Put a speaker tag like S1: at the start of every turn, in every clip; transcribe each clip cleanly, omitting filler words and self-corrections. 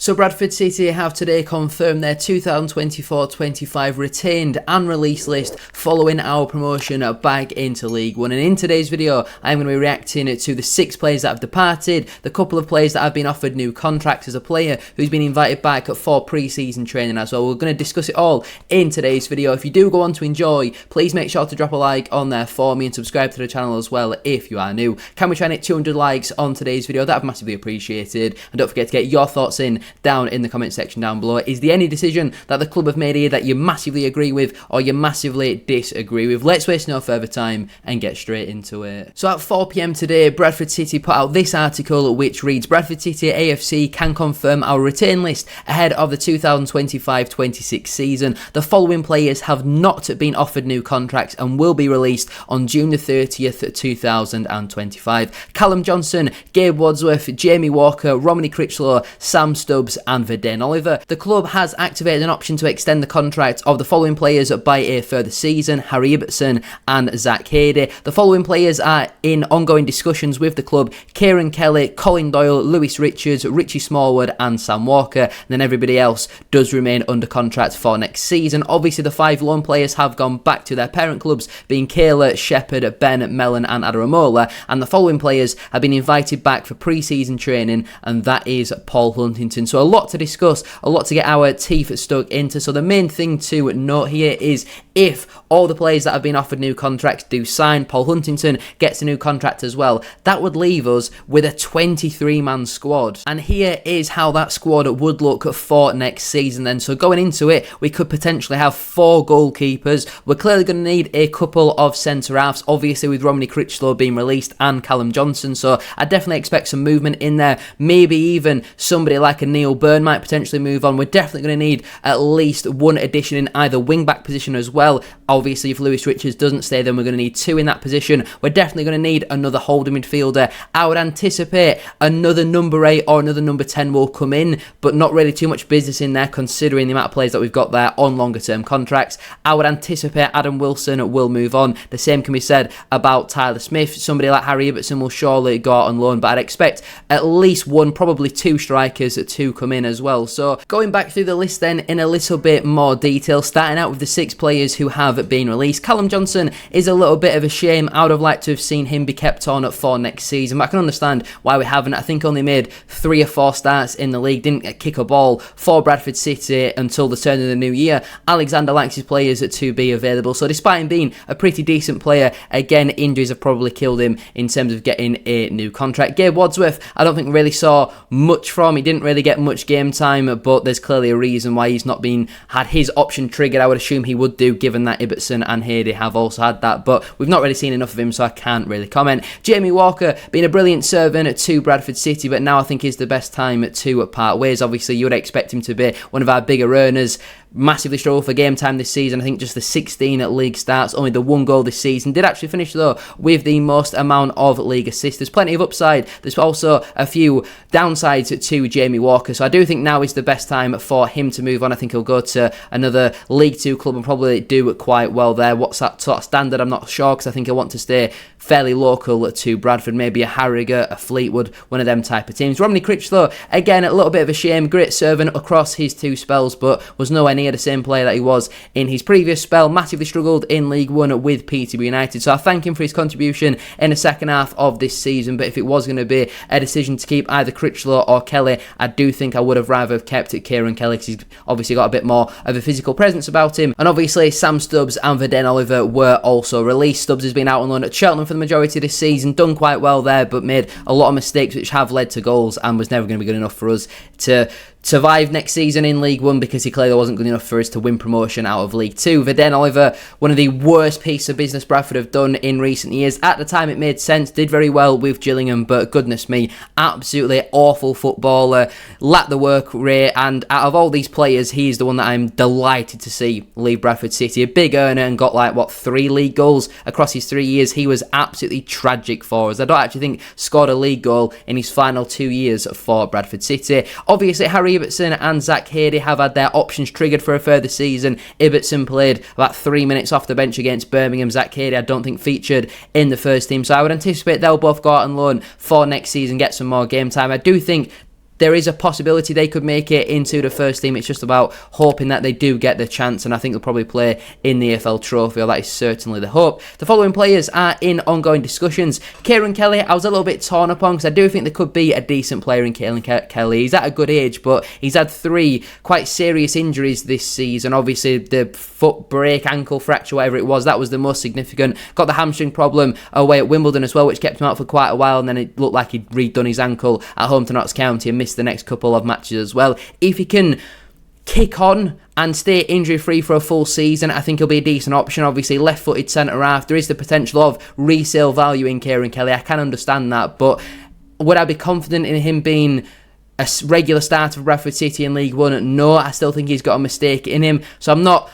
S1: So Bradford City have today confirmed their 2024-25 retained and release list following our promotion back into League One. And in today's video, I'm going to be reacting to the 6 players that have departed, the couple of players that have been offered new contracts, as a player who's been invited back for pre-season training as well. We're going to discuss it all in today's video. If you do go on to enjoy, please make sure to drop a like on there for me and subscribe to the channel as well if you are new. Can we try and hit 200 likes on today's video? That would be massively appreciated. And don't forget to get your thoughts in down in the comment section down below. Is there any decision that the club have made here that you massively agree with or you massively disagree with? Let's waste no further time and get straight into it. So at 4 PM today, Bradford City put out this article which reads, Bradford City AFC can confirm our retain list ahead of the 2025-26 season. The following players have not been offered new contracts and will be released on June the 30th, 2025. Callum Johnson, Gabe Wadsworth, Jamie Walker, Romany Critchlow, Sam Stubbs and Verden Oliver. The club has activated an option to extend the contract of the following players by a further season: Harry Ibbotson and Zach Hady. The following players are in ongoing discussions with the club: Kieran Kelly, Colin Doyle, Lewis Richards, Richie Smallwood and Sam Walker. And then everybody else does remain under contract for next season. Obviously the 5 loan players have gone back to their parent clubs, being Kayla, Shepherd, Ben, Mellon and Adaramola, and the following players have been invited back for pre-season training, and that is Paul Huntington. So a lot to discuss, a lot to get our teeth stuck into. So the main thing to note here is if all the players that have been offered new contracts do sign, Paul Huntington gets a new contract as well, that would leave us with a 23-man squad. And here is how that squad would look for next season then. So going into it, we could potentially have 4 goalkeepers. We're clearly going to need a couple of centre-halves, obviously with Romany Critchlow being released and Callum Johnson. So I definitely expect some movement in there. Maybe even somebody like a Neil Byrne might potentially move on. We're definitely going to need at least 1 addition in either wing-back position as well. Obviously, if Lewis Richards doesn't stay, then we're going to need 2 in that position. We're definitely going to need another holding midfielder. I would anticipate another number 8 or another number 10 will come in, but not really too much business in there considering the amount of players that we've got there on longer term contracts. I would anticipate Adam Wilson will move on. The same can be said about Tyler Smith. Somebody like Harry Ibbotson will surely go out on loan, but I'd expect at least 1, probably 2 strikers to come in as well. So going back through the list then in a little bit more detail, starting out with the 6 players who have been released. Callum Johnson is a little bit of a shame. I would have liked to have seen him be kept on for next season, but I can understand why we haven't. I think only made 3 or 4 starts in the league, didn't kick a ball for Bradford City until the turn of the new year. Alexander likes his players to be available, so despite him being a pretty decent player, again, injuries have probably killed him in terms of getting a new contract. Gabe Wadsworth, I don't think we really saw much from. He didn't really get much game time, but there's clearly a reason why he's not had his option triggered. I would assume he would do, given that Ibbotson and Hady have also had that, but we've not really seen enough of him, so I can't really comment. Jamie Walker, being a brilliant servant to Bradford City, but now I think is the best time to part ways. Obviously, you would expect him to be one of our bigger earners. Massively struggled for game time this season. I think just the 16 league starts, only the 1 goal this season. Did actually finish though with the most amount of league assists. There's plenty of upside. There's also a few downsides to Jamie Walker. So I do think now is the best time for him to move on. I think he'll go to another League 2 club and probably do quite well there. What's that sort of standard? I'm not sure, because I think he'll want to stay fairly local to Bradford, maybe a Harrogate, a Fleetwood, one of them type of teams. Romany Critchlow, again, a little bit of a shame. Great servant across his 2 spells, but was nowhere near the same player that he was in his previous spell. Massively struggled in League One with Peterborough United, so I thank him for his contribution in the second half of this season. But if it was going to be a decision to keep either Critchlow or Kelly, I do think I would have rather kept Kieran Kelly, because he's obviously got a bit more of a physical presence about him. And obviously Sam Stubbs and Verden Oliver were also released. Stubbs has been out on loan at Cheltenham for the majority of this season, done quite well there, but made a lot of mistakes which have led to goals, and was never going to be good enough for us to survive next season in League 1, because he clearly wasn't good enough for us to win promotion out of League 2. Verden Oliver, one of the worst pieces of business Bradford have done in recent years. At the time it made sense, did very well with Gillingham, but goodness me, absolutely awful footballer, lacked the work rate, and out of all these players, he's the one that I'm delighted to see leave Bradford City. A big earner and got 3 league goals across his 3 years. He was absolutely tragic for us. I don't actually think scored a league goal in his final 2 years for Bradford City. Obviously Harry Ibbotson and Zach Hady have had their options triggered for a further season. Ibbotson played about 3 minutes off the bench against Birmingham. Zach Hady I don't think featured in the first team, so I would anticipate they'll both go out on loan for next season, get some more game time. I do think there is a possibility they could make it into the first team. It's just about hoping that they do get the chance, and I think they'll probably play in the EFL Trophy, or that is certainly the hope. The following players are in ongoing discussions. Kieran Kelly, I was a little bit torn upon because I do think there could be a decent player in Kieran Kelly. He's at a good age, but he's had 3 quite serious injuries this season. Obviously, the foot break, ankle fracture, whatever it was, that was the most significant. Got the hamstring problem away at Wimbledon as well, which kept him out for quite a while, and then it looked like he'd redone his ankle at home to Notts County and missed the next couple of matches as well. If he can kick on and stay injury-free for a full season, I think he'll be a decent option. Obviously, left-footed centre-half, there is the potential of resale value in Kieran Kelly. I can understand that, but would I be confident in him being a regular starter for Bradford City in League One? No, I still think he's got a mistake in him, so I'm not...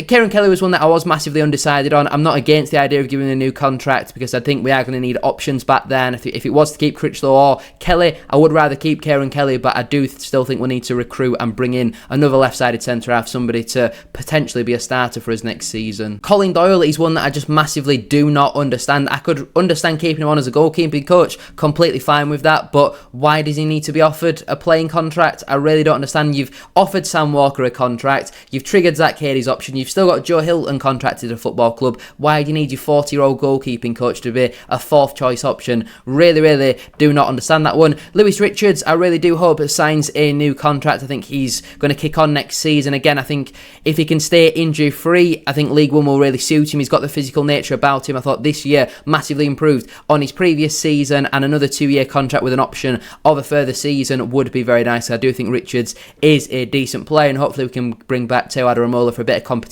S1: Kieran Kelly was one that I was massively undecided on. I'm not against the idea of giving him a new contract because I think we are going to need options back then. If it was to keep Critchlow or Kelly, I would rather keep Kieran Kelly, but I do still think we need to recruit and bring in another left-sided centre-half, somebody to potentially be a starter for us next season. Colin Doyle is one that I just massively do not understand. I could understand keeping him on as a goalkeeping coach, completely fine with that, but why does he need to be offered a playing contract? I really don't understand. You've offered Sam Walker a contract, you've triggered Zach Cady's option, you've still got Joe Hilton contracted at a football club. Why do you need your 40-year-old goalkeeping coach to be a 4th choice option? Really do not understand that one. Lewis Richards, I really do hope it signs a new contract. I think he's going to kick on next season. Again, I think if he can stay injury free, I think League One will really suit him. He's got the physical nature about him. I thought this year massively improved on his previous season, and another 2-year contract with an option of a further season would be very nice. I do think Richards is a decent player, and hopefully we can bring back Teo Adaramola for a bit of competition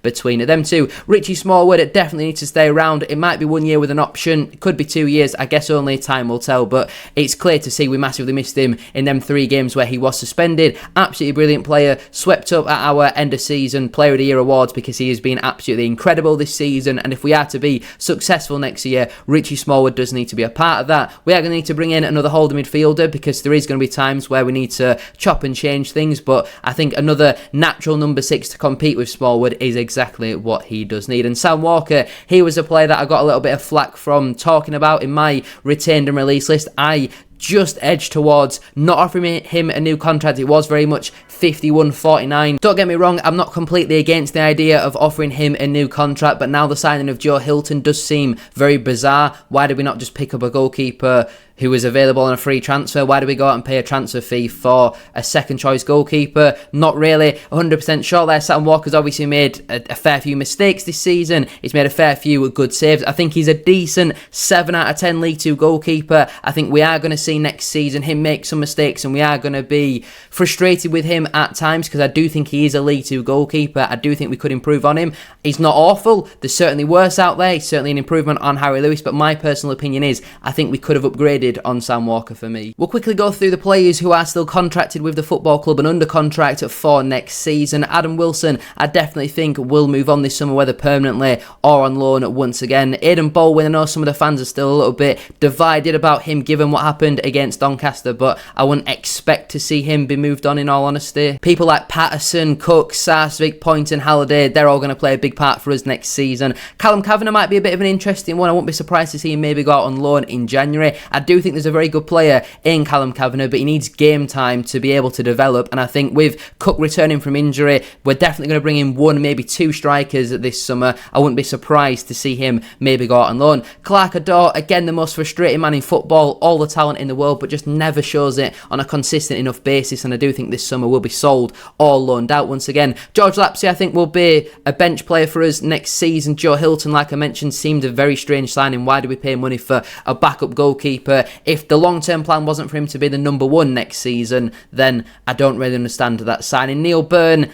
S1: between them two. Richie Smallwood definitely needs to stay around. It might be 1 year with an option, it could be 2 years, I guess only time will tell, but it's clear to see we massively missed him in them 3 games where he was suspended. Absolutely brilliant player, swept up at our end of season Player of the Year awards because he has been absolutely incredible this season, and if we are to be successful next year, Richie Smallwood does need to be a part of that. We are going to need to bring in another holding midfielder because there is going to be times where we need to chop and change things, but I think another natural number 6 to compete with Smallwood is exactly what he does need. And Sam Walker, he was a player that I got a little bit of flack from talking about in my retained and released list. I just edged towards not offering him a new contract. It was very much 51-49. Don't get me wrong, I'm not completely against the idea of offering him a new contract, but now the signing of Joe Hilton does seem very bizarre. Why did we not just pick up a goalkeeper who was available on a free transfer? Why do we go out and pay a transfer fee for a second choice goalkeeper? Not really 100% sure there. Sam Walker's obviously made a fair few mistakes this season. He's made a fair few good saves. I think he's a decent 7 out of 10 League 2 goalkeeper. I think we are going to see next season him make some mistakes, and we are going to be frustrated with him at times because I do think he is a League 2 goalkeeper. I do think we could improve on him. He's not awful. There's certainly worse out there. He's certainly an improvement on Harry Lewis, but my personal opinion is I think we could have upgraded on Sam Walker for me. We'll quickly go through the players who are still contracted with the football club and under contract for next season. Adam Wilson, I definitely think will move on this summer, whether permanently or on loan once again. Aidan Baldwin, I know some of the fans are still a little bit divided about him given what happened against Doncaster, but I wouldn't expect to see him be moved on in all honesty. People like Patterson, Cook, Sarsvik, Point and Halliday, they're all going to play a big part for us next season. Callum Kavanagh might be a bit of an interesting one. I wouldn't be surprised to see him maybe go out on loan in January. I do think there's a very good player in Callum Kavanagh, but he needs game time to be able to develop, and I think with Cook returning from injury, we're definitely going to bring in 1, maybe 2 strikers this summer. I wouldn't be surprised to see him maybe go out on loan. Clark Adore, again the most frustrating man in football, all the talent in the world, but just never shows it on a consistent enough basis, and I do think this summer will be sold or loaned out once again. George Lapsey, I think, will be a bench player for us next season. Joe Hilton, like I mentioned, seemed a very strange signing. Why do we pay money for a backup goalkeeper? If the long-term plan wasn't for him to be the number 1 next season, then I don't really understand that signing. Neil Byrne,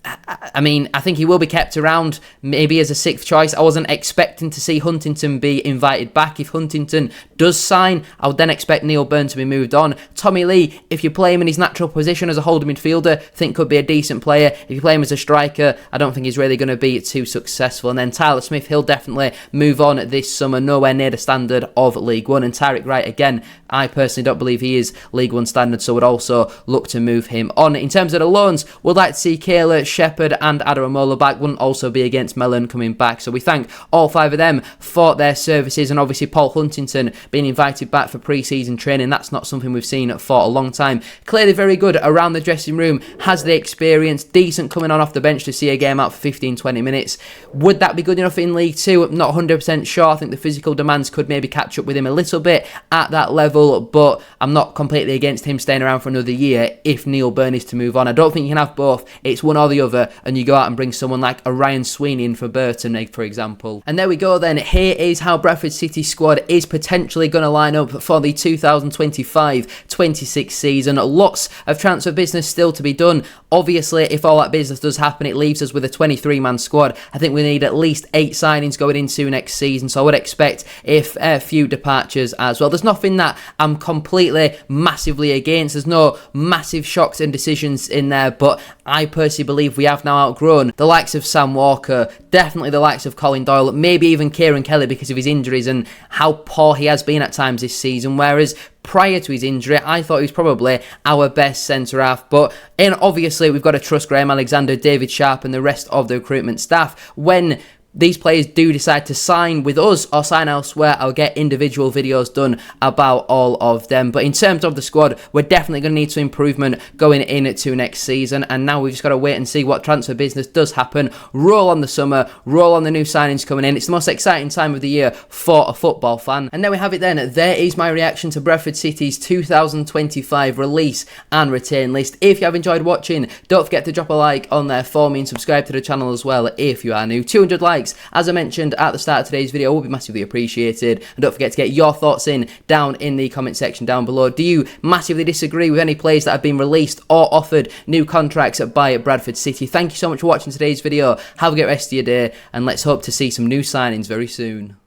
S1: I mean, I think he will be kept around, maybe as a 6th choice. I wasn't expecting to see Huntington be invited back. If Huntington does sign, I would then expect Neil Byrne to be moved on. Tommy Lee, if you play him in his natural position as a holding midfielder, I think could be a decent player. If you play him as a striker, I don't think he's really going to be too successful. And then Tyler Smith, he'll definitely move on this summer, nowhere near the standard of League One. And Tyrick Wright, again, I personally don't believe he is League One standard, so would also look to move him on. In terms of the loans, would like to see Kayla, Shepherd and Adaramola back. Wouldn't also be against Mellon coming back, so we thank all 5 of them for their services. And obviously Paul Huntington being invited back for pre-season training, that's not something we've seen for a long time. Clearly very good around the dressing room, has the experience, decent coming on off the bench to see a game out for 15-20 minutes. Would that be good enough in League 2? Not 100% sure. I think the physical demands could maybe catch up with him a little bit at that level, but I'm not completely against him staying around for another year if Neil Byrne is to move on. I don't think you can have both. It's one or the other, and you go out and bring someone like a Ryan Sweeney in for Burton, for example. And there we go then. Here is how Bradford City squad is potentially going to line up for the 2025-26 season. Lots of transfer business still to be done. Obviously, if all that business does happen, it leaves us with a 23-man squad. I think we need at least 8 signings going into next season, so I would expect a few departures as well. There's nothing that I'm completely massively against. There's no massive shocks and decisions in there, but I personally believe we have now outgrown the likes of Sam Walker, definitely the likes of Colin Doyle, maybe even Kieran Kelly because of his injuries and how poor he has been at times this season, whereas prior to his injury, I thought he was probably our best centre-half. But obviously, we've got to trust Graham Alexander, David Sharp and the rest of the recruitment staff. When these players do decide to sign with us or sign elsewhere, I'll get individual videos done about all of them. But in terms of the squad, we're definitely going to need some improvement going into next season. And now we've just got to wait and see what transfer business does happen. Roll on the summer, roll on the new signings coming in. It's the most exciting time of the year for a football fan. And there we have it then. There is my reaction to Bradford City's 2025 release and retain list. If you have enjoyed watching, don't forget to drop a like on there for me and subscribe to the channel as well if you are new. 200 likes, as I mentioned at the start of today's video, will be massively appreciated. And don't forget to get your thoughts in down in the comment section down below. Do you massively disagree with any players that have been released or offered new contracts by Bradford City? Thank you so much for watching today's video. Have a great rest of your day, and let's hope to see some new signings very soon.